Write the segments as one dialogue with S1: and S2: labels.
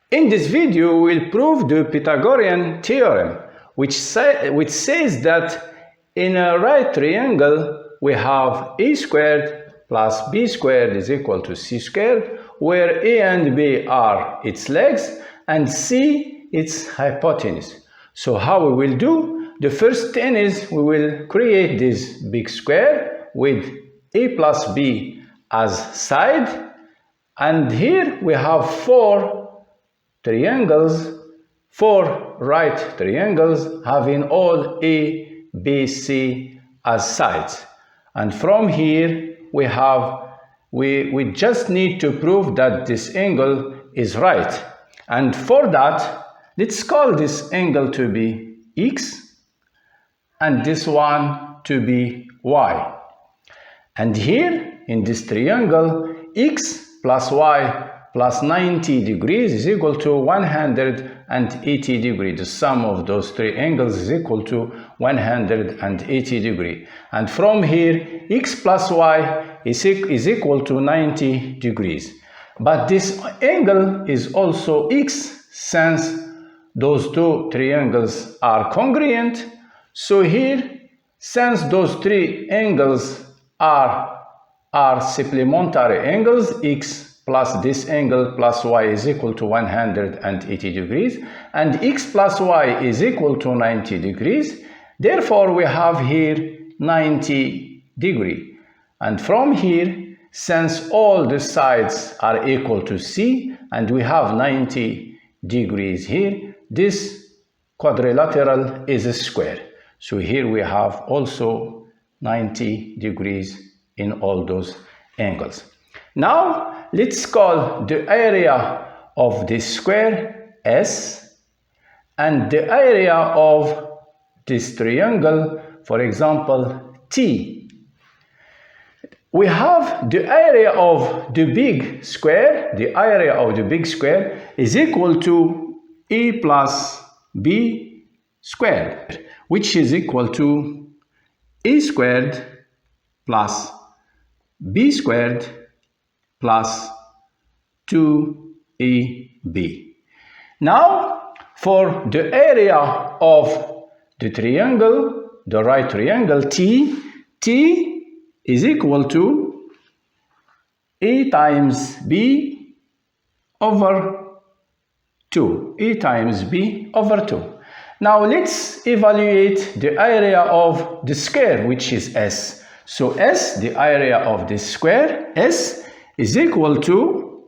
S1: In this video, we'll prove the Pythagorean theorem, which says that in a right triangle, we have a squared plus b squared is equal to c squared, where a and b are its legs and c its hypotenuse. So how we will do? The first thing is we will create this big square with a plus b as side, and here we have four right triangles having all A, B, C as sides. And from here we just need to prove that this angle is right. And for that, let's call this angle to be X and this one to be Y. And here in this triangle, X plus Y plus 90 degrees is equal to 180 degrees. The sum of those three angles is equal to 180 degrees. And from here, x plus y is equal to 90 degrees. But this angle is also x, since those two triangles are congruent. So here, since those three angles are supplementary angles, x plus this angle plus y is equal to 180 degrees, and x plus y is equal to 90 degrees. Therefore, we have here 90 degrees. And from here, since all the sides are equal to c, and we have 90 degrees here, this quadrilateral is a square. So here we have also 90 degrees in all those angles. Now, let's call the area of this square S, and the area of this triangle, for example, T. We have the area of the big square, is equal to A plus B squared, which is equal to A squared plus B squared plus 2ab. Now, for the area of the triangle, the right triangle T is equal to A times B over 2. A times B over 2. Now, let's evaluate the area of the square, which is S. So S, the area of this square, S, is equal to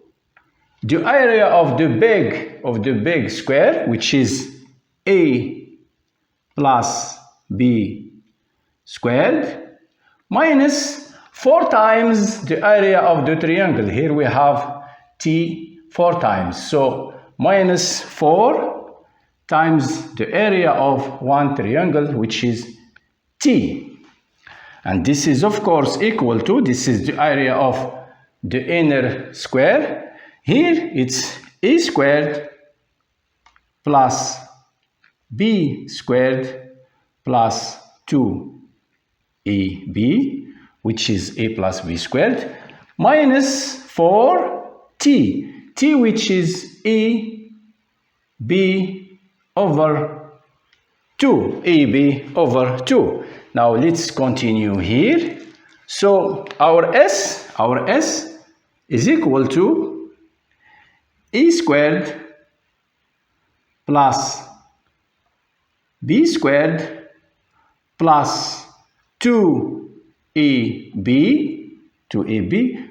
S1: the area of the big square, which is A plus B squared, minus 4 times the area of the triangle. Here we have T 4 times. So minus 4 times the area of one triangle, which is T. And this is, of course, equal to, this is the area of the inner square. Here it's A squared plus B squared plus 2ab, which is A plus B squared, minus 4t, which is AB over 2, AB over 2. Now let's continue here. So our S is equal to A squared plus B squared plus 2ab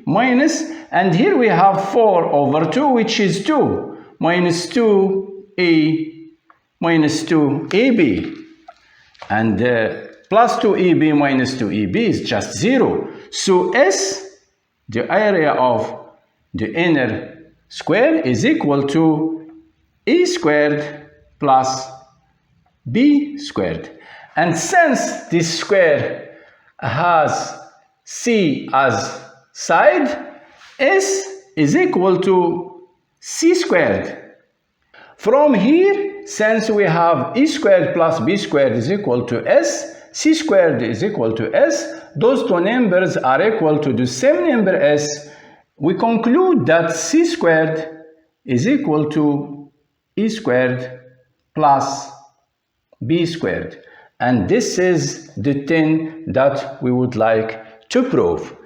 S1: minus, and here we have 4 over 2, which is 2, minus 2ab, and plus 2ab minus 2ab is just 0. So S, the area of the inner square, is equal to A squared plus B squared. And since this square has C as side, S is equal to C squared. From here, since we have A squared plus B squared is equal to S, C squared is equal to S, those two numbers are equal to the same number S, we conclude that C squared is equal to e squared plus b squared. And this is the thing that we would like to prove.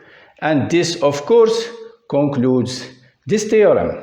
S1: And this, of course, concludes this theorem.